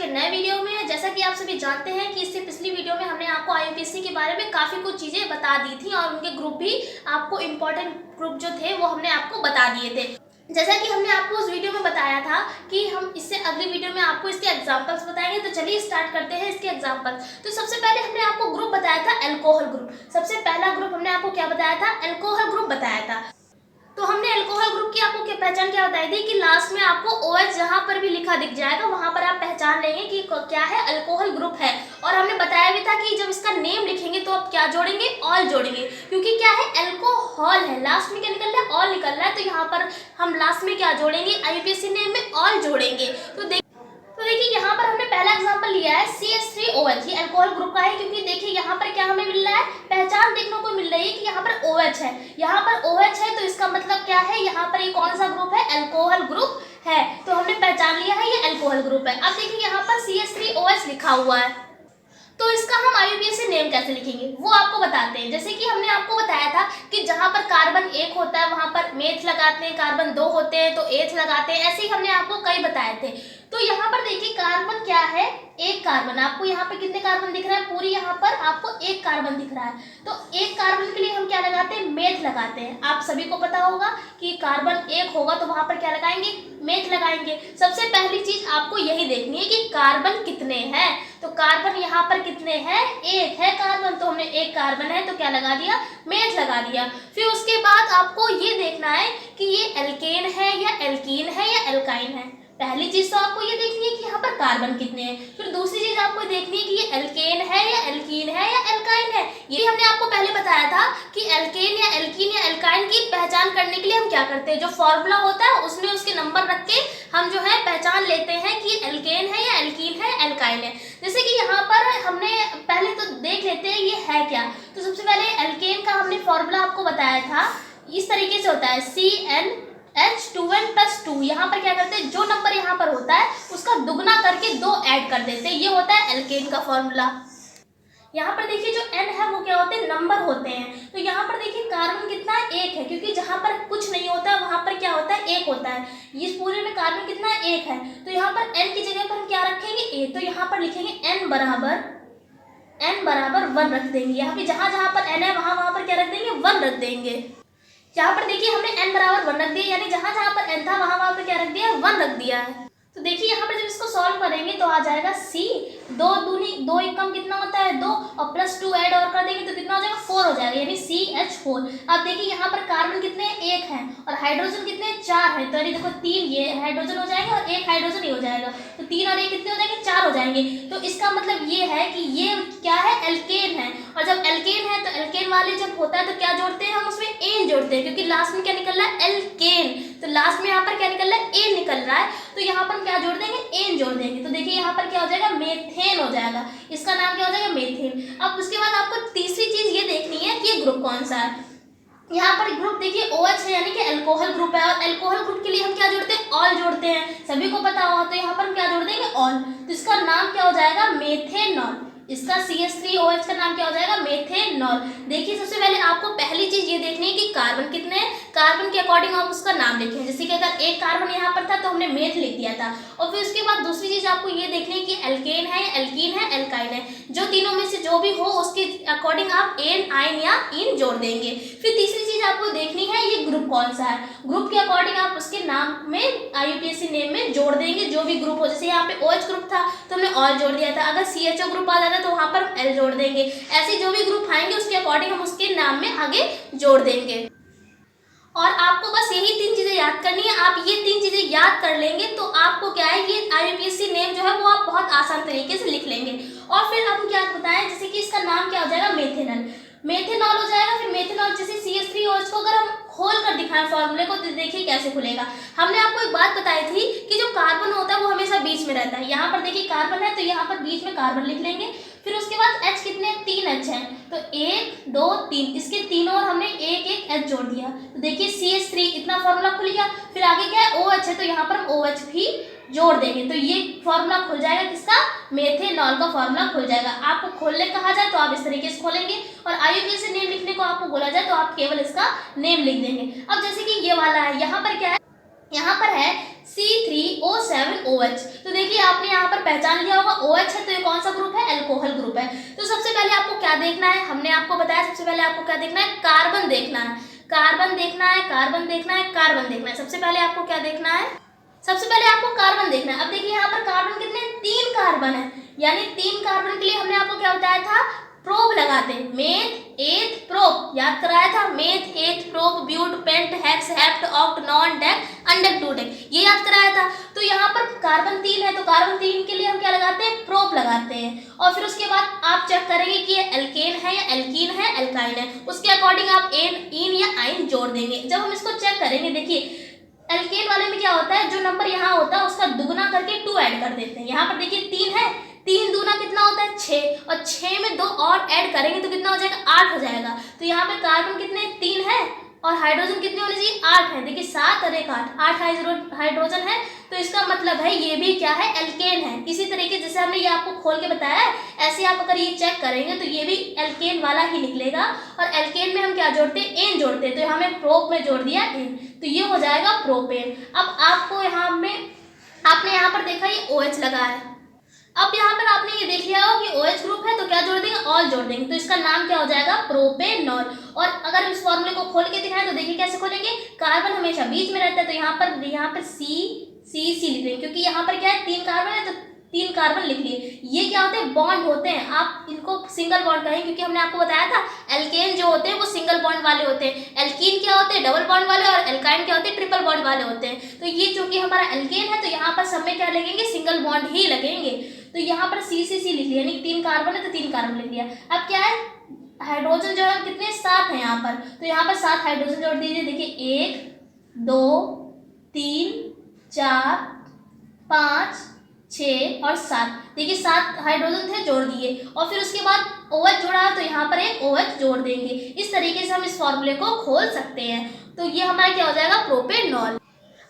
के नए वीडियो में। जैसा कि आप सभी जानते हैं कि इससे पिछली वीडियो में हमने आपको आईयूपीएससी के बारे में काफ़ी कुछ चीज़ें बता दी थी और उनके ग्रुप भी आपको इम्पोर्टेंट ग्रुप जो थे वो हमने आपको बता दिए थे। जैसा कि हमने आपको उस वीडियो में बताया था कि हम इससे अगली वीडियो में आपको इसके एग्जाम्पल्स बताएंगे। तो चलिए स्टार्ट करते हैं इसके एग्जाम्पल्स। तो सबसे पहले हमने आपको ग्रुप बताया था अल्कोहल ग्रुप। सबसे पहला ग्रुप हमने आपको क्या बताया था? अल्कोहल ग्रुप बताया था। तो हमने अल्कोहल ग्रुप की आपको पहचान क्या बताई थी कि लास्ट में आपको OH जहां पर भी लिखा दिख जाएगा वहां पर आप पहचान लेंगे कि क्या है, अल्कोहल ग्रुप है। और हमने बताया भी था कि जब इसका नेम लिखेंगे तो आप क्या जोड़ेंगे? ऑल जोड़ेंगे, क्योंकि क्या है, अल्कोहल है, लास्ट में क्या निकल रहा है? ऑल निकल रहा है। तो यहाँ पर हम लास्ट में क्या जोड़ेंगे? आईयूपीएससी नेम में ऑल जोड़ेंगे। तो देखिए यहाँ पर हमने पहला एग्जांपल लिया है CH3OH। ये अल्कोहल ग्रुप का है, क्योंकि देखिए यहाँ पर क्या हमें मिल रहा है? पहचान देखने को मिल रही है कि यहाँ पर OH है। यहाँ पर OH है तो इसका मतलब क्या है? यहाँ पर ये कौन सा ग्रुप है? अल्कोहल ग्रुप है। तो हमने पहचान लिया है ये अल्कोहल ग्रुप है। अब देखिए यहाँ पर CH3OH लिखा हुआ है, तो इसका हम आईयूपीएससी नेम कैसे लिखेंगे वो आपको बताते हैं। जैसे कि हमने आपको बताया था कि जहां पर कार्बन 1 होता है वहां पर मेथ लगाते हैं, कार्बन 2 होते हैं तो एथ लगाते हैं। ऐसे ही हमने आपको कई बताए थे। तो यहाँ पर देखिए कार्बन क्या है? एक कार्बन। आपको यहाँ पे कितने कार्बन दिख रहा है? पूरी यहाँ पर आपको एक कार्बन दिख रहा है। तो एक कार्बन के लिए हम क्या लगाते हैं? मेथ लगाते हैं। आप सभी को पता होगा कि कार्बन 1 होगा तो वहां पर क्या लगाएंगे? मेथ लगाएंगे। सबसे पहली चीज आपको यही देखनी है कि कार्बन कितने हैं। तो कार्बन यहाँ पर कितने हैं? 1 है कार्बन, तो हमने 1 कार्बन है तो क्या लगा दिया? मेथ लगा दिया। फिर उसके बाद आपको ये देखना है कि ये एल्केन है या एल्कीन है या एल्काइन है। पहली चीज तो आपको ये देखनी है कि यहाँ पर कार्बन कितने हैं। फिर दूसरी चीज आपको देखनी है कि ये एल्केन है या एल्कीन है या एल्काइन है। ये हमने आपको पहले बताया था कि एल्केन या एल्कीन या एल्काइन की पहचान करने के लिए हम क्या करते हैं? जो फॉर्मूला होता है उसमें उसके नंबर रख के हम जो है पहचान लेते हैं कि एल्केन है या एल्कीन है, एल्काइन है। जैसे कि यहाँ पर हमने पहले तो देख लेते हैं ये है क्या। तो सबसे पहले एल्केन का हमने फॉर्मूला आपको बताया था, इस तरीके से होता है CnH2n+2। यहाँ पर क्या करते हैं? जो नंबर यहाँ पर होता है उसका दुगना करके 2 ऐड कर देते हैं। ये होता है एल्केन का फॉर्मूला। यहाँ पर देखिए जो N है वो क्या होते हैं? नंबर होते हैं। तो यहाँ पर देखिए कार्बन कितना है? 1 है, क्योंकि जहाँ पर कुछ नहीं होता है वहाँ पर क्या होता है? 1 होता है। इस पूरे में कार्बन कितना है? 1 है। तो यहाँ पर N की जगह पर हम क्या रखेंगे? 1। तो यहाँ पर लिखेंगे N बराबर 1 रख देंगे। यहाँ पे जहाँ जहाँ पर N है वहाँ पर क्या रख देंगे? 1 रख देंगे। यहाँ पर देखिए हमने N बराबर 1 रख दिया, यानी जहाँ जहाँ पर N था वहाँ पर क्या रख दिया? 1 रख दिया है। तो देखिए यहाँ पर जब इसको सॉल्व करेंगे तो आ जाएगा C, 2 दूनी 2 एक कम कितना होता है? 2, और +2 ऐड और कर देंगे तो कितना हो जाएगा? 4 हो जाएगा, यानी CH4। अब देखिए यहाँ पर कार्बन कितने हैं? 1 है, और हाइड्रोजन कितने हैं? 4 है। तो अरे देखो 3 ये हाइड्रोजन हो जाएगा और 1 हाइड्रोजन ही हो जाएगा। तो 3 और 1 कितने हो जाएंगे? 4 हो जाएंगे। तो इसका मतलब ये है कि ये क्या है? एल्केन है। और जब एल्केन है तो एल्केन वाले जब होता है तो क्या जोड़ते हैं? हम उसमें एन जोड़ते हैं, क्योंकि लास्ट में क्या निकल रहा है? एल्केन। तो लास्ट में यहाँ पर क्या निकल रहा है? एन निकल रहा है। तो यहाँ पर हम क्या जोड़ देंगे? एन जोड़ देंगे। तो देखिए यहाँ पर क्या हो जाएगा? मेथेन हो जाएगा। इसका नाम क्या हो जाएगा? मेथेन। अब उसके बाद आपको तीसरी चीज ये देखनी है कि ये ग्रुप कौन सा है। यहाँ पर ग्रुप देखिए OH है, यानी कि अल्कोहल ग्रुप है। और अल्कोहल ग्रुप के लिए हम क्या जोड़ते हैं? ऑल जोड़ते हैं, सभी को पता होगा। तो यहाँ पर हम क्या जोड़ देंगे? ऑल। तो इसका नाम क्या हो जाएगा? मेथेनॉल। इसका CH3OH का नाम क्या हो जाएगा? मेथेनॉल। देखिए सबसे पहले आपको पहली चीज ये देखनी है कि कार्बन कितने हैं। कार्बन के अकॉर्डिंग आप उसका नाम लिखें। जैसे कि अगर 1 कार्बन यहाँ पर था तो हमने मेथ लिख दिया था। और फिर उसके बाद दूसरी चीज आपको ये देखनी है कि एल्केन है, एल्कीन है, एल्काइन है। जो तीनों में से जो भी हो उसके अकॉर्डिंग आप एन, आइन या इन जोड़ देंगे। फिर तीसरी चीज आपको देखनी है ये ग्रुप कौन सा है। ग्रुप के अकॉर्डिंग आप उसके नाम में आईयूपीएससी नेम में जोड़ देंगे जो भी ग्रुप हो। जैसे यहाँ पे OH ग्रुप था तो हमने ऑल जोड़ दिया था। अगर CHO ग्रुप आ जाता तो वहां पर L जोड़ देंगे। ऐसे जो भी ग्रुप आएंगे उसके अकॉर्डिंग हम उसके नाम में आगे जोड़ देंगे। और आपको बस यही 3 चीजें याद करनी है। आप ये 3 चीजें याद कर लेंगे तो आपको क्या है, ये आईयूपीएससी नेम जो है वो आप बहुत आसान तरीके से लिख लेंगे। और फिर हम क्या बताएं, जैसे कि इसका नाम क्या हो जाएगा? मेथेनॉल। मेथेनॉल हो जाएगा। फिर मेथेनॉल जैसे CH3OH को अगर हम खोल कर दिखाएं फॉर्मूले को तो देखिए कैसे खुलेगा। हमने आपको एक बात बताई थी कि जो कार्बन होता है वो हमेशा बीच में रहता है। यहाँ पर देखिए कार्बन है तो यहाँ पर बीच में कार्बन लिख लेंगे। फिर उसके बाद H कितने? 3 H हैं। तो 1 2 3, इसके तीनों और हमने एक एक H जोड़ दिया। तो देखिए CH3 इतना फॉर्मूला खुल गया। फिर आगे क्या है? OH है तो यहाँ पर OH भी जोड़ देंगे। तो ये फॉर्मूला खुल जाएगा किसका? मेथेनॉल का फॉर्मूला खुल जाएगा। आपको खोलने कहा जाए तो आप इस तरीके से खोलेंगे, और आईयूपीएससी नेम लिखने को आपको बोला जाए तो आप केवल इसका नेम लिख देंगे। अब जैसे कि ये वाला है, यहाँ पर क्या है? यहाँ पर है C3O7OH। तो देखिए देखिए आपने यहाँ पर पहचान लिया होगा OH है तो ये कौन सा ग्रुप है, अल्कोहल ग्रुप है। तो सबसे पहले आपको क्या देखना है, हमने आपको बताया सबसे पहले आपको क्या देखना है, कार्बन देखना है, कार्बन देखना है, कार्बन देखना है, कार्बन देखना है। सबसे पहले आपको क्या देखना है, सबसे पहले आपको कार्बन देखना है। अब देखिए यहाँ पर कार्बन कितने, 3 कार्बन है, यानी 3 कार्बन के लिए हमने आपको क्या बताया था, प्रोब लगाते हैं, मेथ एथ प्रोब, याद कराया था, meth eth prop but pent hex hept oct non dec undec dodec, ये याद कराया था। तो यहाँ पर कार्बन 3 है तो कार्बन 3 के लिए हम क्या लगाते हैं, प्रोब लगाते हैं, और फिर उसके बाद आप चेक करेंगे कि ये एल्केन है या एल्कीन है, एल्काइन है, उसके अकॉर्डिंग आप इन या आइन जोड़ देंगे। जब हम इसको चेक करेंगे, देखिए एल्केन वाले में क्या होता है, जो नंबर यहाँ होता है उसका दुगुना करके 2 ऐड कर देते हैं। यहाँ पर देखिए 3 है, 3 दूना कितना होता है 6, और 6 में 2 और ऐड करेंगे तो कितना हो जाएगा, 8 हो जाएगा। तो यहाँ पे कार्बन कितने, 3 है, और हाइड्रोजन कितने होने चाहिए, 8 है। देखिए 7 और 1 8 हाइड्रोजन है, तो इसका मतलब है ये भी क्या है, एल्केन है। इसी तरीके जैसे हमने ये आपको खोल के बताया है, ऐसे आप अगर ये चेक करेंगे तो ये भी एल्केन वाला ही निकलेगा। और एल्केन में हम क्या जोड़ते हैं, एन जोड़ते हैं, तो हमें प्रोप में जोड़ दिया एन, तो ये हो जाएगा प्रोपेन। अब आपको यहाँ में आपने यहाँ पर देखा ये OH लगा है, अब यहाँ पर आपने ये देख लिया हो कि OH ग्रुप है तो क्या जोड़ देंगे, ऑल जोड़ देंगे, तो इसका नाम क्या हो जाएगा, प्रोपेनॉल। और अगर हम इस फॉर्मूले को खोल के दिखाएं तो देखिए कैसे खोलेंगे, कार्बन हमेशा बीच में रहता है तो यहाँ पर सी लिख देंगे, क्योंकि यहाँ पर क्या है, 3 कार्बन है तो 3 कार्बन लिख लिए। ये क्या होते हैं, बॉन्ड होते हैं, आप इनको सिंगल बॉन्ड कहें, क्योंकि हमने आपको बताया था एल्केन जो होते हैं वो सिंगल बॉन्ड वाले होते हैं, एल्कीन क्या होते हैं, डबल बॉन्ड वाले, और एल्काइन क्या होते हैं, ट्रिपल बॉन्ड वाले होते हैं। तो ये चूंकि हमारा एल्केन है तो यहाँ पर सब में क्या लगेंगे, सिंगल बॉन्ड ही लगेंगे। तो यहाँ पर सी लिख लिया, यानी 3 कार्बन है तो 3 कार्बन लिख लिया। अब क्या है, हाइड्रोजन जो है कितने, 7 है यहाँ पर, तो यहाँ पर 7 हाइड्रोजन जोड़ दीजिए। देखिए 1 2 3 4 5 6 और 7, देखिए 7 हाइड्रोजन थे, जोड़ दिए, और फिर उसके बाद OH जोड़ा तो यहाँ पर एक OH जोड़ देंगे। इस तरीके से हम इस फॉर्मूले को खोल सकते हैं। तो ये हमारा क्या हो जाएगा, प्रोपेनॉल।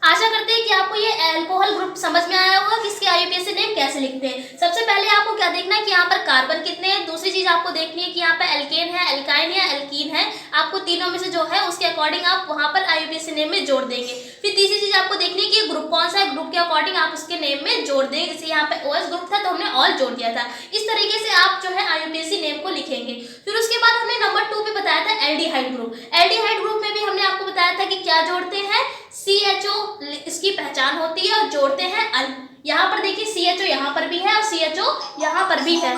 आशा करते हैं कि आपको ये अल्कोहल ग्रुप समझ में आया होगा कि इसके IUPAC नेम कैसे लिखते हैं। सबसे पहले आपको क्या देखना है कि यहाँ पर कार्बन कितने हैं, दूसरी चीज आपको देखनी है कि यहाँ पर एल्केन है, एल्काइन है, एल्कीन है, आपको तीनों में से जो है उसके अकॉर्डिंग आप वहाँ पर IUPAC नेम में जोड़ देंगे। फिर तीसरी चीज आपको देखनी है कि ग्रुप कौन सा है, ग्रुप के अकॉर्डिंग आप उसके नेम में जोड़ देंगे। जैसे यहाँ पे OH ग्रुप था तो हमने ऑल जोड़ दिया था, इस तरीके से आप जो है IUPAC नेम को लिखेंगे। फिर उसके बाद हमने नंबर 2 पे बताया था एल्डिहाइड ग्रुप। एल्डिहाइड ग्रुप में भी हमने आपको बताया था कि क्या जोड़ते हैं, CHO इसकी पहचान होती है और जोड़ते हैं अल। यहाँ पर देखिए CHO यहाँ पर भी है और CHO यहाँ पर भी है।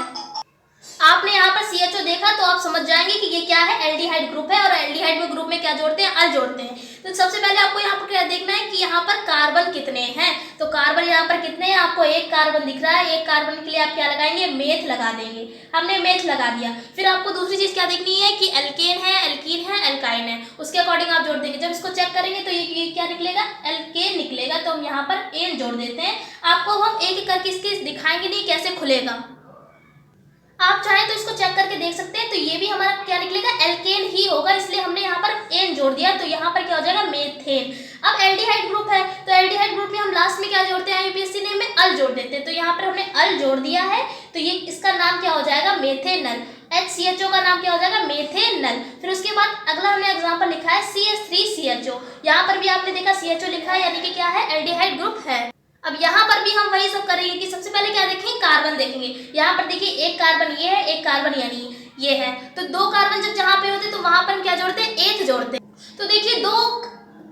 आपने यहाँ पर CHO देखा तो आप समझ जाएंगे कि ये क्या है, एल्डिहाइड ग्रुप है, और एल्डिहाइड में ग्रुप में क्या जोड़ते हैं, अल जोड़ते हैं। तो सबसे पहले आपको यहाँ पर क्या देखना है कि यहाँ पर कार्बन कितने हैं, तो कार्बन यहाँ पर कितने हैं, आपको 1 कार्बन दिख रहा है, 1 कार्बन के लिए आप क्या लगाएंगे, मेथ लगा देंगे, हमने मेथ लगा दिया। फिर आपको दूसरी चीज क्या देखनी है कि एल्केन है, एल्कीन है, एल्काइन है, उसके अकॉर्डिंग आप जोड़ देंगे। जब इसको चेक करेंगे तो ये क्या निकलेगा, एल्केन निकलेगा, तो हम यहाँ पर एन जोड़ देते हैं। आपको हम एक एक करके इसके दिखाएंगे नहीं कैसे खुलेगा, आप चाहें तो इसको चेक करके देख सकते हैं। तो ये भी हमारा क्या निकलेगा, एल्केन ही होगा, इसलिए हमने यहाँ पर एन जोड़ दिया, तो यहाँ पर क्या हो जाएगा, मेथेन। अब एल्डिहाइड ग्रुप है तो एल्डिहाइड ग्रुप में हम लास्ट में क्या जोड़ते हैं, IUPAC नेम में अल जोड़ देते हैं, तो यहाँ पर हमने अल जोड़ दिया है, तो ये इसका नाम क्या हो जाएगा, मेथेनल। HCHO का नाम क्या हो जाएगा, मेथेनल। फिर उसके बाद अगला हमने एग्जाम्पल लिखा है CH3CHO, यहाँ पर भी आपने देखा CHO लिखा है, यानी कि क्या है, एल्डिहाइड ग्रुप है। अब यहाँ पर भी हम वही सब करेंगे कि सबसे पहले क्या देखेंगे, कार्बन देखेंगे। यहाँ पर देखिए 1 कार्बन ये है, 1 कार्बन यानी ये है, तो 2 कार्बन जब जहाँ पे होते तो वहां पर हम क्या जोड़ते हैं, एथ जोड़ते हैं। तो देखिए 2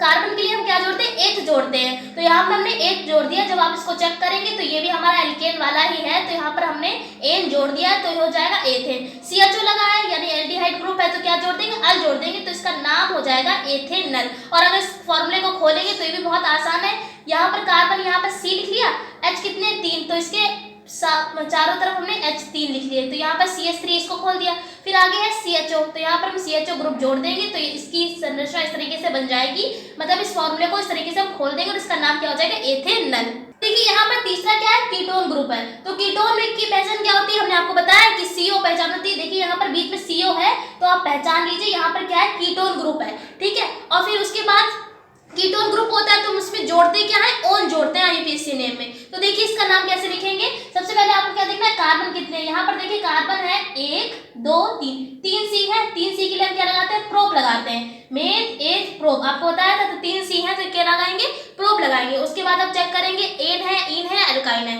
कार्बन के लिए हम क्या जोड़ते हैं, एथ जोड़ते हैं, तो यहाँ पर हमने एथ जोड़ दिया। जब आप इसको चेक करेंगे तो ये भी हमारा एल्केन वाला ही है, तो यहाँ पर हमने एन जोड़ दिया, तो ये हो जाएगा एथेन। CHO लगा है यानी एल्डिहाइड ग्रुप है, तो क्या जोड़ देंगे, अल जोड़ देंगे, तो इसका नाम हो जाएगा एथेनल। और अगर इस फॉर्मूले को खोलेंगे तो ये भी बहुत आसान है, यहाँ पर कार्बन यहाँ पर C लिख लिया, H कितने 3, तो इसके चारों तरफ हमने H3 लिख लिए, तो यहाँ पर CH3 इसको खोल दिया। फिर आगे है CHO, तो यहाँ पर हम CHO ग्रुप जोड़ देंगे, तो इसकी संरचना इस तरीके से बन जाएगी, मतलब इस फॉर्मूले को इस तरीके से हम खोल देंगे और इसका नाम क्या हो जाएगा, एथेनल। देखिए यहाँ पर तीसरा क्या है, कीटोन ग्रुप है। तो कीटोन की पहचान क्या होती है, हमने आपको बताया कि CO पहचान होती है। देखिए यहाँ पर बीच में CO है तो आप पहचान लीजिए, यहाँ पर क्या है, कीटोन ग्रुप है, ठीक है। और फिर उसके बाद कीटोन ग्रुप होता है तो हम उसमें जोड़ते क्या है, ओन जोड़ते हैं IUPAC नेम में। तो देखिए इसका नाम कैसे लिखेंगे, सबसे पहले आपको क्या देखना है, कार्बन कितने हैं। यहाँ पर देखिए कार्बन है 1 2 3, 3C है, 3C के लिए हम क्या लगाते हैं, प्रोप लगाते हैं, मेथ एथ प्रोप, आपको बताया था। तो 3C है तो क्या लगाएंगे, प्रोप लगाएंगे। उसके बाद आप चेक करेंगे एन है, इन है, एल्काइन है।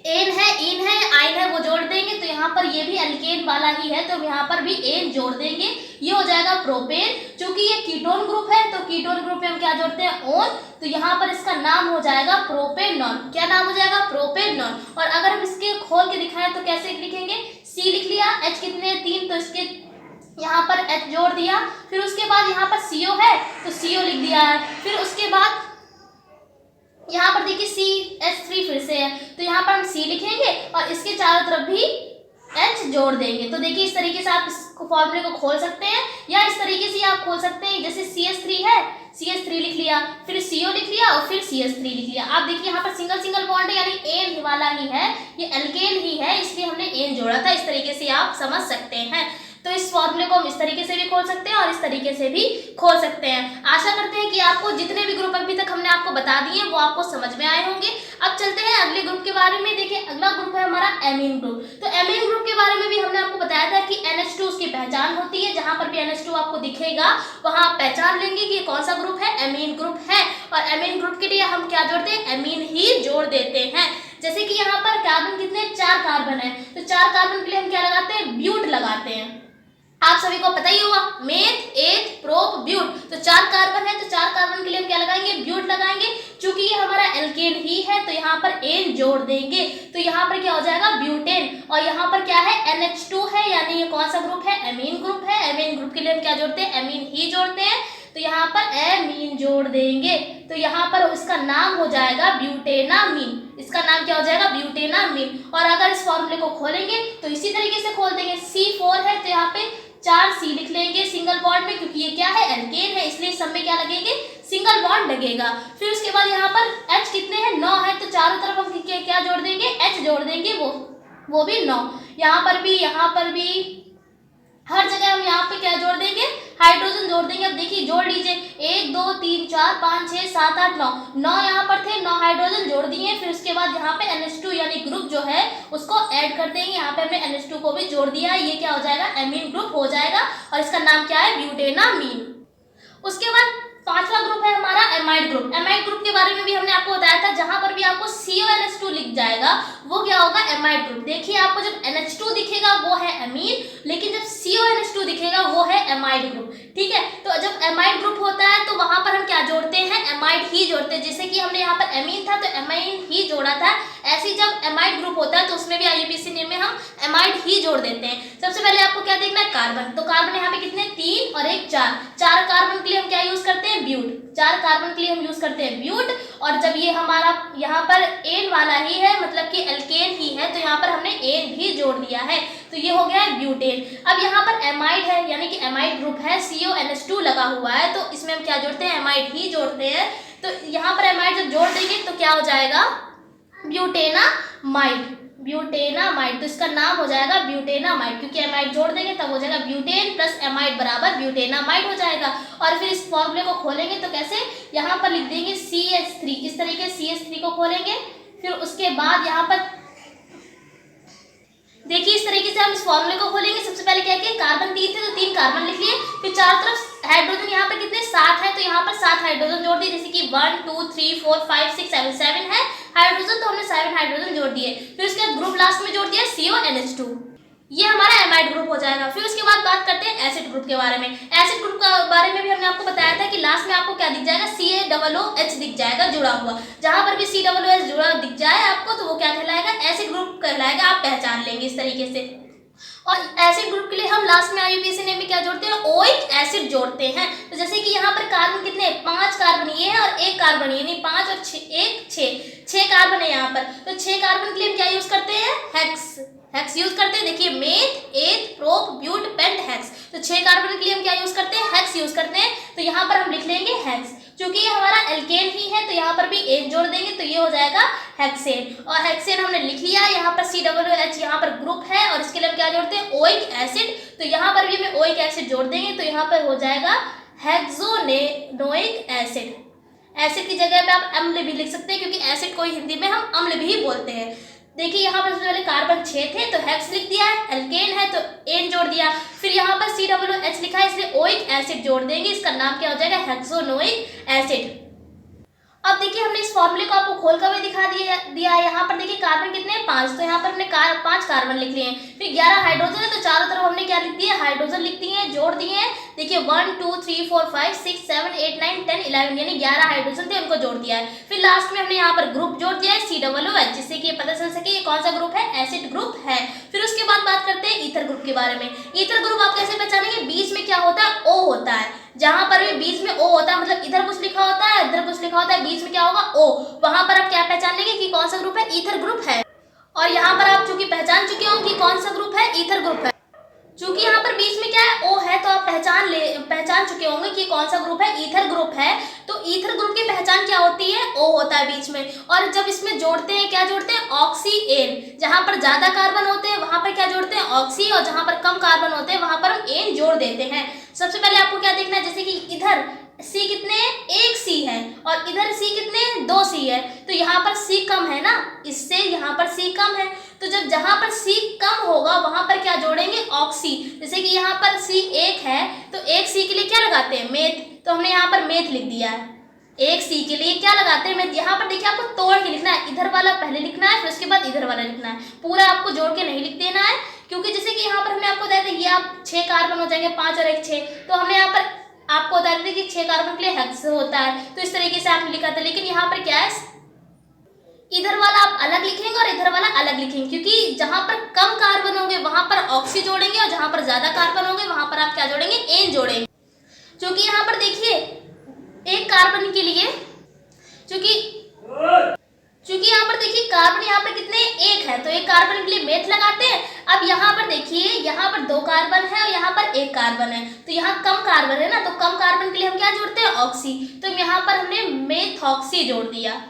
एन है, इन है, आइन है, वो जोड़ देंगे तो यहाँ पर ये भी एल्केन वाला ही है तो यहाँ पर भी एन जोड़ देंगे, ये हो जाएगा प्रोपेन। चूंकि ये कीटोन ग्रुप है तो कीटोन ग्रुप में हम क्या जोड़ते हैं, ओन, तो यहाँ पर इसका नाम हो जाएगा प्रोपेनॉन। क्या नाम हो जाएगा, प्रोपेनॉन। और अगर हम इसके खोल के दिखाएं तो कैसे लिखेंगे, सी लिख लिया, एच कितने 3 तो इसके यहाँ पर एच जोड़ दिया, फिर उसके बाद यहाँ पर सीओ है तो सीओ लिख दिया है, फिर उसके बाद यहाँ पर देखिए CH3 फिर से है तो यहाँ पर हम C लिखेंगे और इसके चारों तरफ भी H जोड़ देंगे। तो देखिए इस तरीके से आप इस फॉर्मूले को खोल सकते हैं या इस तरीके से आप खोल सकते हैं, जैसे CH3 है, CH3 लिख लिया, फिर CO लिख लिया और फिर CH3 लिख लिया। आप देखिए यहाँ पर सिंगल सिंगल बॉन्ड है यानी एन वाला ही है, ये एल्केन ही है इसलिए हमने एन जोड़ा था। इस तरीके से आप समझ सकते हैं। तो इस फॉर्मूले को हम इस तरीके से भी खोल सकते हैं और इस तरीके से भी खोल सकते हैं। आशा करते हैं कि आपको जितने भी ग्रुप अभी तक हमने आपको बता दिए वो आपको समझ में आए होंगे। अब चलते हैं अगले ग्रुप के बारे में। देखिए अगला ग्रुप है हमारा एमीन ग्रुप। तो एमीन ग्रुप के बारे में भी हमने आपको बताया था कि NH2 उसकी पहचान होती है, जहां पर भी NH2 आपको दिखेगा वहां आप पहचान लेंगे कि ये कौन सा ग्रुप है, एमीन ग्रुप है। और एमीन ग्रुप के लिए हम क्या जोड़ते हैं, एमीन ही जोड़ देते हैं। जैसे कि यहाँ पर कार्बन कितने 4 कार्बन है तो 4 कार्बन के लिए हम क्या लगाते हैं, ब्यूट लगाते हैं। आप सभी को पता ही होगा, मेथ, एथ, प्रोप, ब्यूट। तो 4 कार्बन है तो 4 कार्बन के लिए हम क्या लगाएंगे, ब्यूट लगाएंगे। चूंकि ये हमारा एल्केन ही है तो यहाँ पर एन जोड़ देंगे तो यहाँ पर क्या हो जाएगा, ब्यूटेन। और यहाँ पर क्या है, NH2 है यानी ये कौन सा ग्रुप है, एमीन ग्रुप है। एमीन ग्रुप के लिए हम क्या जोड़ते हैं, एमीन ही जोड़ते हैं तो यहाँ पर एमीन जोड़ देंगे तो यहाँ पर इसका नाम हो जाएगा ब्यूटेनामीन। इसका नाम क्या हो जाएगा, ब्यूटेनामीन। और अगर इस फॉर्मूले को खोलेंगे तो इसी तरीके से खोल देंगे। C4 है तो यहाँ पे 4 C लिख लेंगे सिंगल बॉन्ड में, क्योंकि ये क्या है, एल्केन है इसलिए सब में क्या लगेंगे, सिंगल बॉन्ड लगेगा। फिर उसके बाद यहाँ पर H कितने हैं, 9 है तो चारों तरफ हम क्या जोड़ देंगे, H जोड़ देंगे, वो भी 9। यहाँ पर भी हर जगह हम यहाँ पे क्या जोड़ देंगे, हाइड्रोजन जोड़ देंगे। अब देखिए जोड़ लीजिए, 1 2 3 4 5 6 7 8 9 यहाँ पर थे, 9 हाइड्रोजन जोड़ दिए। फिर उसके बाद यहाँ पे NH2 यानी ग्रुप जो है उसको ऐड कर देंगे। यहाँ पे हमने NH2 को भी जोड़ दिया है, ये क्या हो जाएगा, एमीन ग्रुप हो जाएगा और इसका नाम क्या है, ब्यूटेनामीन। उसके बाद 5वां ग्रुप है हमारा एमाइड ग्रुप। एमाइड ग्रुप के बारे में भी हमने आपको बताया था, जहां पर भी आपको CONH2 लिख जाएगा वो क्या होगा, एमाइड ग्रुप। देखिए आपको जब NH2 दिखेगा वो है एमीन, लेकिन जब CONH2 दिखेगा वो है एमाइड ग्रुप। ठीक है, तो जब एमाइड ग्रुप होता है तो वहां पर हम क्या जोड़ते हैं, एमाइड ही जोड़ते हैं। जैसे कि हमने यहाँ पर एमीन था तो एमाइन ही जोड़ा था, ऐसे ही जब एमाइड ग्रुप होता है तो उसमें भी IUPAC नेम में हम एमाइड ही जोड़ देते हैं। सबसे पहले आपको क्या देखना है, कार्बन। तो कार्बन यहाँ पे कितने, 3 और 1 4। 4 कार्बन के लिए हम क्या यूज करते हैं, ब्यूट। 4 कार्बन के लिए हम यूज करते हैं ब्यूट। और जब ये हमारा यहाँ पर एन वाला ही है, मतलब कि एल्केन ही है, तो यहाँ पर हमने एन भी जोड़ दिया है तो ये हो गया है ब्यूटेन। अब यहाँ पर एमाइड है यानी कि एमाइड ग्रुप है, CONH2 लगा हुआ है तो इसमें हम क्या जोड़ते हैं, एमाइड ही जोड़ते हैं। तो यहाँ पर एमाइड जब जोड़ देंगे तो क्या हो जाएगा, ब्यूटेनामाइड। ब्यूटेनामाइड, तो इसका नाम हो जाएगा ब्यूटेनामाइड, क्योंकि एमाइड जोड़ देंगे तब हो जाएगा ब्यूटेन प्लस एमाइड बराबर ब्यूटेनामाइड हो जाएगा। और फिर इस फॉर्मूले को खोलेंगे तो कैसे, यहाँ पर लिख देंगे CH3, इस तरीके से CH3 को खोलेंगे। फिर उसके बाद यहाँ पर देखिए इस तरीके से हम इस फॉर्मूले को खोलेंगे। सबसे पहले क्या किया, कार्बन 3 थे तो 3 कार्बन लिख लिए। फिर चारों तरफ हाइड्रोजन यहाँ पर कितने 7 है तो यहाँ पर 7 हाइड्रोजन जोड़ दिए, जैसे कि 1 2 3 4 5 6 7 7 है हाइड्रोजन तो हमने 7 हाइड्रोजन जोड़ दिए। फिर उसके बाद ग्रुप लास्ट में जोड़ दिया CONH2, ये हमारा एमाइड ग्रुप हो जाएगा। फिर उसके बाद बात करते हैं एसिड ग्रुप के बारे में। एसिड ग्रुप के बारे में भी हमने आपको बताया था कि लास्ट में आपको क्या दिख जाएगा, CaOH दिख जाएगा जुड़ा हुआ। जहां पर भी COOH जुड़ा दिख जाए आपको तो वो क्या कहलाएगा, एसिड ग्रुप कहलाएगा। आप पहचान लेंगे इस तरीके से। और एसिड ग्रुप के लिए हम लास्ट में IUPAC नेम में क्या जोड़ते हैं, ओइक एसिड जोड़ते हैं। तो जैसे कि यहाँ पर कार्बन कितने, 5 कार्बन ये है और 1 कार्बन यानी 5 और 6 कार्बन है यहाँ पर। तो 6 कार्बन के लिए हम क्या यूज करते हैं, हेक्स यूज करते हैं। देखिए मेथ, एथ, प्रोप, ब्यूट, पेंट, हेक्स। तो 6 कार्बन के लिए हम क्या यूज करते हैं, हेक्स यूज करते हैं। तो यहाँ पर हम लिख लेंगे हेक्स। क्योंकि ये हमारा एल्केन ही है तो यहाँ पर भी एन जोड़ देंगे तो ये हो जाएगा हेक्सेन। और हेक्सेन हमने लिख लिया। यहाँ पर COOH यहाँ पर ग्रुप है और इसके लिए हम क्या जोड़ते हैं, ओइक एसिड। तो यहाँ पर भी हमें ओइक एसिड जोड़ देंगे तो यहाँ पर हो जाएगा हेक्सोनोइक एसिड। एसिड की जगह पे आप अम्ल भी लिख सकते हैं, क्योंकि एसिड को हिंदी में हम अम्ल भी बोलते हैं। देखिए यहाँ पर सबसे पहले कार्बन 6 थे तो हेक्स लिख दिया है, एल्केन है तो एन जोड़ दिया। फिर यहाँ पर COOH लिखा है इसलिए ओइक एसिड जोड़ देंगे, इसका नाम क्या हो जाएगा, हेक्सोनोइक एसिड। अब देखिए हमने इस फॉर्मूले को आपको खोल कर भी दिखा दिया है। यहाँ पर देखिए कार्बन कितने हैं 5, तो यहाँ पर हमने 5 कार्बन लिख लिए हैं। फिर 11 हाइड्रोजन है, तो चारों तरफ हमने क्या लिख दिया, हाइड्रोजन लिख दिए हैं, जोड़ दिए हैं। देखिए 1 2 3 4 5 6 7 8 9 10 11 यानी 11 हाइड्रोजन थे, उनको जोड़ दिया है। फिर लास्ट में हमने यहाँ पर ग्रुप जोड़ दिया है COOH, जिससे कि पता चल सके ये कौन सा ग्रुप है, एसिड ग्रुप है। फिर उसके बाद बात करते हैं ईथर ग्रुप के बारे में। ईथर ग्रुप आप कैसे पहचानेंगे, बीच में क्या होता है, O होता है। जहां पर भी बीच में O होता है, मतलब इधर कुछ लिखा होता है, इधर कुछ लिखा होता है, बीच में क्या होगा, O, वहां पर आप क्या पहचान लेंगे कि कौन सा ग्रुप है, ईथर ग्रुप है। और यहाँ पर आप चूंकि पहचान चुके हो कि कौन सा ग्रुप है, ईथर ग्रुप है। चूंकि यहाँ पर बीच में क्या है, O है, तो आप पहचान चुके होंगे कि कौन सा ग्रुप है, ईथर ग्रुप है। तो ईथर ग्रुप की पहचान क्या होती है, O होता है बीच में। और जब इसमें जोड़ते हैं, क्या जोड़ते हैं, ऑक्सी एन। जहां पर ज्यादा कार्बन होते हैं वहां पर क्या जोड़ते हैं, ऑक्सी, और जहां पर कम कार्बन होते हैं वहां पर हम एन जोड़ देते हैं। सबसे पहले आपको क्या देखना है, जैसे कि इधर C कितने हैं, 1 C है, और इधर C कितने हैं, 2 C है। तो यहाँ पर C कम है ना, इससे यहाँ पर C कम है। तो जब जहाँ पर C कम होगा वहां पर क्या जोड़ेंगे, ऑक्सी। जैसे कि यहाँ पर C 1 है, तो 1 C के लिए क्या लगाते हैं, मेथ। तो हमने यहाँ पर मेथ लिख दिया है। 1 C के लिए क्या लगाते हैं, मेथ। यहाँ पर देखिए आपको तोड़ के लिखना है, इधर वाला पहले लिखना है, फिर उसके बाद इधर वाला लिखना है। पूरा आपको जोड़ के नहीं लिख देना है, क्योंकि जैसे कि यहाँ पर हमने आपको बताया था ये आप 6 कार्बन हो जाएंगे, 5 और 1 6। तो हमने यहाँ पर आपको बता देते कि 6 कार्बन के लिए हेक्स होता है, तो इस तरीके से आपने लिखा था। लेकिन यहाँ पर क्या है, इधर वाला आप अलग लिखेंगे और इधर वाला अलग लिखेंगे, क्योंकि जहां पर कम कार्बन होंगे वहां पर ऑक्सी जोड़ेंगे, और जहां पर ज्यादा कार्बन होंगे वहां पर आप क्या जोड़ेंगे, एन जोड़ेंगे। क्योंकि यहाँ पर देखिए एक कार्बन के लिए, क्योंकि यहाँ पर देखिए कार्बन यहाँ पर कितने, 1 है, तो एक कार्बन के लिए मेथ लगाते हैं। अब यहाँ पर देखिए, यहाँ पर 2 कार्बन है और यहाँ पर 1 कार्बन है, तो यहाँ कम कार्बन है ना, तो कम कार्बन के लिए हम क्या जोड़ते हैं, ऑक्सी। तो यहाँ पर हमने मेथॉक्सी जोड़ दिया,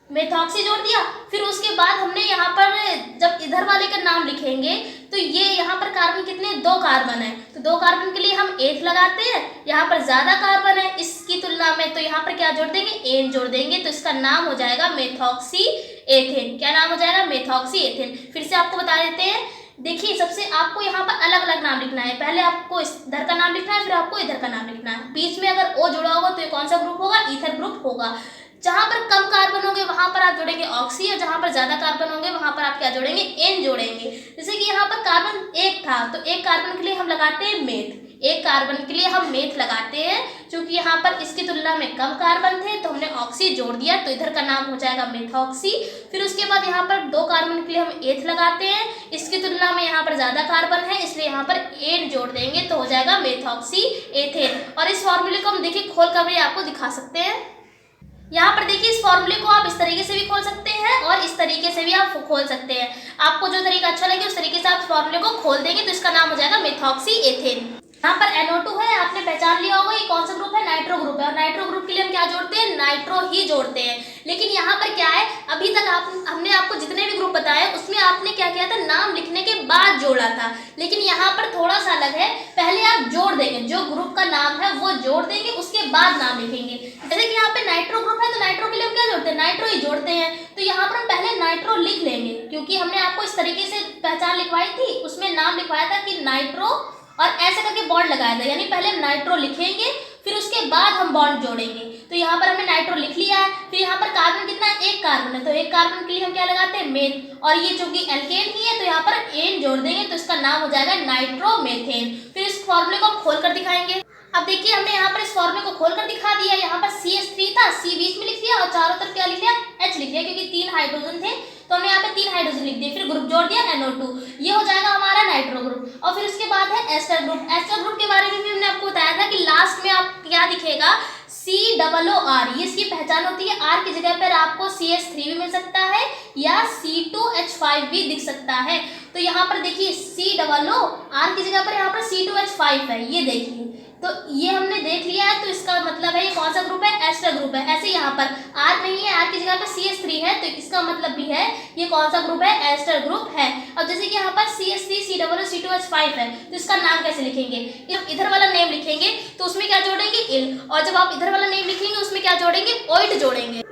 मेथॉक्सी जोड़ दिया। फिर उसके बाद हमने यहाँ पर जब इधर वाले का नाम लिखेंगे, तो ये यहाँ पर कार्बन कितने, 2 कार्बन है, तो 2 कार्बन के लिए हम एथ लगाते हैं। यहाँ पर ज्यादा कार्बन है इसकी तुलना में, तो यहाँ पर क्या जोड़ देंगे, एन जोड़ देंगे। तो इसका नाम हो जाएगा मेथॉक्सी एथेन। क्या नाम हो जाएगा, मेथॉक्सी एथेन। फिर से आपको बता देते हैं, देखिए सबसे आपको यहाँ पर अलग अलग नाम लिखना है। पहले आपको इधर का नाम लिखना है, फिर आपको इधर का नाम लिखना है। बीच में अगर O जुड़ा होगा तो ये कौन सा ग्रुप होगा, ईथर ग्रुप होगा। जहां पर कम कार्बन होंगे वहां पर आप जोड़ेंगे ऑक्सी, और जहां पर ज्यादा कार्बन होंगे वहां पर आप क्या जोड़ेंगे, एन जोड़ेंगे। जैसे कि यहाँ पर कार्बन 1 था, तो 1 कार्बन के लिए हम लगाते हैं मेथ, 1 कार्बन के लिए हम मेथ लगाते हैं। क्योंकि यहाँ पर इसकी तुलना में कम कार्बन थे तो हमने ऑक्सी जोड़ दिया, तो इधर का नाम हो जाएगा मेथॉक्सी। फिर उसके बाद यहाँ पर 2 कार्बन के लिए हम एथ लगाते हैं, इसकी तुलना में यहाँ पर ज्यादा कार्बन है इसलिए यहाँ पर एन जोड़ देंगे, तो हो जाएगा मेथॉक्सी एथेन। और इस फॉर्मूले को हम देखिए खोल कर भी आपको दिखा सकते हैं। यहाँ पर देखिए इस फॉर्मूले को आप इस तरीके से भी खोल सकते हैं और इस तरीके से भी आप खोल सकते हैं। आपको जो तरीका अच्छा लगे उस तरीके से आप इस फॉर्मूले को खोल देंगे, तो इसका नाम हो जाएगा मेथॉक्सी एथेन। यहाँ पर NO2 है, आपने पहचान लिया होगा ये कौन सा ग्रुप है, नाइट्रो ग्रुप है। और नाइट्रो ग्रुप के लिए हम क्या जोड़ते हैं, नाइट्रो ही जोड़ते हैं। लेकिन यहाँ पर क्या है, अभी तक हमने आपको जितने भी ग्रुप बताए उसमें आपने क्या किया था, नाम लिखने के बाद जोड़ा था। लेकिन यहाँ पर थोड़ा सा अलग है, पहले आप जोड़ देंगे, जो ग्रुप का नाम है वो जोड़ देंगे, उसके बाद नाम लिखेंगे। जैसे कि यहाँ पे नाइट्रो ग्रुप है, तो नाइट्रो के लिए हम क्या जोड़ते हैं, नाइट्रो ही जोड़ते हैं। तो यहाँ पर हम पहले नाइट्रो लिख लेंगे, क्योंकि हमने आपको इस तरीके से पहचान लिखवाई थी, उसमें नाम लिखवाया था कि नाइट्रो, और ऐसे करके बॉन्ड लगाया था, यानी पहले हम नाइट्रो लिखेंगे फिर उसके बाद हम बॉन्ड जोड़ेंगे। तो यहाँ पर हमने नाइट्रो लिख लिया है। फिर यहाँ पर कार्बन कितना है, 1 कार्बन है, तो 1 कार्बन के लिए हम क्या लगाते हैं, मेथ, और ये चूंकि एल्केन ही है तो यहाँ पर एन जोड़ देंगे, तो इसका नाम हो जाएगा नाइट्रोमेथेन। फिर इस फॉर्मूले को हम खोल कर दिखाएंगे। अब देखिए हमने यहाँ पर इस फॉर्मूले को खोल कर दिखा दिया। यहाँ पर CH3 था, C बीच में लिख दिया और चारों तरफ क्या लिख दिया, H लिख दिया, क्योंकि 3 हाइड्रोजन थे तो हमने यहाँ पे 3 हाइड्रोजन लिख दिए। फिर ग्रुप जोड़ दिया NO2, ये हो जाएगा हमारा नाइट्रो ग्रुप। और फिर उसके बाद है एस्टर ग्रुप। एस्टर ग्रुप के बारे में भी हमने आपको बताया था कि लास्ट में आप क्या दिखेगा, COOR, ये इसकी पहचान होती है। R की जगह पर आपको CH3 भी मिल सकता है या C2H5 भी दिख सकता है। तो यहाँ पर देखिए COOR की जगह पर यहाँ पर C2H5 है, ये देखिए, तो ये हमने देख लिया है। तो इसका मतलब है ये कौन सा ग्रुप है, एस्टर ग्रुप है। ऐसे यहाँ पर R नहीं है, R की जगह पर CH3 है, तो इसका मतलब भी है ये कौन सा ग्रुप है, एस्टर ग्रुप है। अब जैसे कि यहाँ पर CH3 COO C2H5 है, तो इसका नाम कैसे लिखेंगे, इधर वाला नेम लिखेंगे तो उसमें क्या जोड़ेंगे, इल, और जब आप इधर वाला नेम लिखेंगे उसमें क्या जोड़ेंगे, ओइड जोड़ेंगे।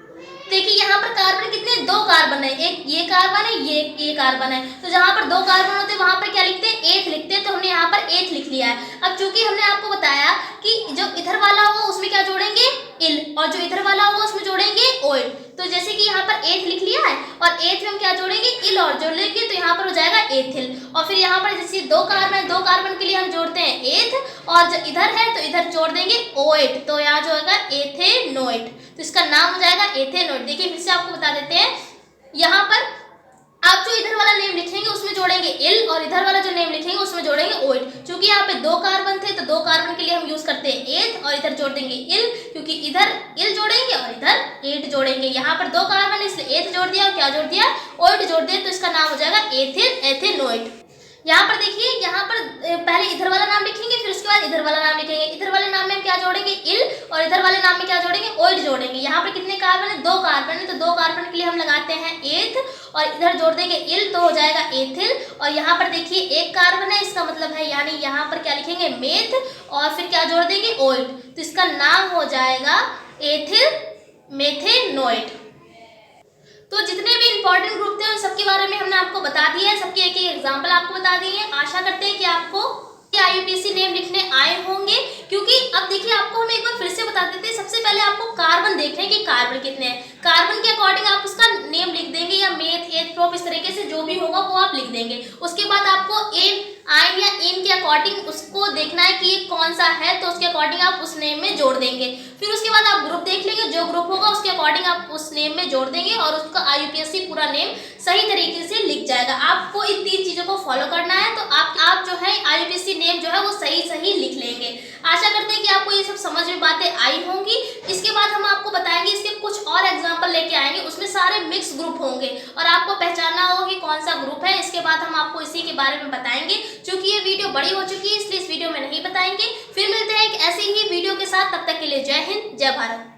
देखिए यहाँ पर कार्बन कितने, 2 कार्बन है, एक ये कार्बन है, ये ये कार्बन है, तो जहाँ पर 2 कार्बन होते हैं वहाँ पर क्या लिखते हैं, एथ लिखते हैं, तो हमने यहाँ पर एथ लिख लिया है। अब चूंकि हमने आपको बताया कि जो इधर वाला होगा उसमें क्या जोड़ेंगे, इल, और जो इधर वाला होगा उसमें जोड़ेंगे ओइल। तो जैसे कि यहाँ पर एथ लिख लिया है और एथ में हम क्या जोड़ेंगे, इल और जोड़ लेंगे, तो यहाँ पर हो जाएगा एथिल। और फिर यहाँ पर जैसे 2 कार्बन, 2 कार्बन के लिए हम जोड़ते हैं एथ, और जो इधर है तो इधर जोड़ देंगे ओएट, तो यहाँ जो होगा एथेनोएट, तो इसका नाम हो जाएगा एथेनोएट। देखिए फिर से आपको बता देते हैं, यहाँ पर आप जो इधर वाला नेम लिखेंगे उसमें जोड़ेंगे इल, और इधर वाला जो नेम लिखेंगे उसमें जोड़ेंगे ओइट। क्योंकि यहाँ पे 2 कार्बन थे तो 2 कार्बन के लिए हम यूज करते हैं एथ, और इधर जोड़ देंगे इल, क्योंकि इधर इल जोड़ेंगे और इधर एट जोड़ेंगे। यहाँ पर 2 कार्बन है इसलिए एथ जोड़ दिया, और क्या जोड़ दिया, ओइट जोड़ दिया, तो इसका नाम हो जाएगा एथिल, एथेनोइट। यहाँ पर देखिए, यहाँ पर पहले इधर वाला नाम लिखेंगे, फिर उसके बाद इधर वाला नाम लिखेंगे। इधर वाले नाम में हम क्या जोड़ेंगे, इल, और इधर वाले नाम में क्या जोड़ेंगे, ओइड जोड़ेंगे। यहाँ पर कितने कार्बन है, 2 कार्बन है, तो 2 कार्बन के लिए हम लगाते हैं एथ, और इधर जोड़ देंगे इल, तो हो जाएगा एथिल। और यहाँ पर देखिए 1 कार्बन है, इसका मतलब है यानी यहाँ पर क्या लिखेंगे, मेथ, और फिर क्या जोड़ देंगे, ओइड, तो इसका नाम हो जाएगा एथिल मेथेनोइट। तो जितने भी इंपॉर्टेंट ग्रुप थे उन सबके बारे में हमने आपको बता दिया है, सबके एक एक एग्जांपल आपको बता दिए हैं। आशा करते हैं कि आपको IUPAC नेम लिखने आए होंगे, क्योंकि अब देखिए आपको हम एक बार फिर से बता देते हैं। सबसे पहले आपको कार्बन देखना है कि कार्बन कितने हैं, कार्बन के अकॉर्डिंग आप उसका नेम लिख देंगे, या मेथ, एथ, प्रोप, इस तरीके से जो भी होगा वो आप लिख देंगे। उसके बाद आपको एन, आइन या इन के अकॉर्डिंग उसको देखना है कि ये कौन सा है, तो उसके अकॉर्डिंग आप उस नेम में जोड़ देंगे। फिर उसके बाद आप ग्रुप देख लेंगे, जो ग्रुप होगा उसके अकॉर्डिंग आप उस नेम में जोड़ देंगे, और उसका IUPAC पूरा नेम सही तरीके से लिख जाएगा। आपको इन 3 चीजों को फॉलो करना है, तो आप जो है IUPAC नेम जो है वो सही लिख लेंगे। आशा करते हैं कि आपको ये सब समझ में बातें आई होंगी। इसके बाद हम आपको बताएंगे, इसके कुछ और एग्जाम्पल लेके आएंगे, उसमें सारे मिक्स ग्रुप होंगे और आपको पहचानना होगा कि कौन सा ग्रुप है। इसके बाद हम आपको इसी के बारे में बताएंगे। चूंकि ये वीडियो बड़ी हो चुकी है इसलिए इस वीडियो में नहीं बताएंगे। फिर मिलते हैं एक ऐसे ही वीडियो के साथ, तब तक के लिए जय हिंद, जय भारत।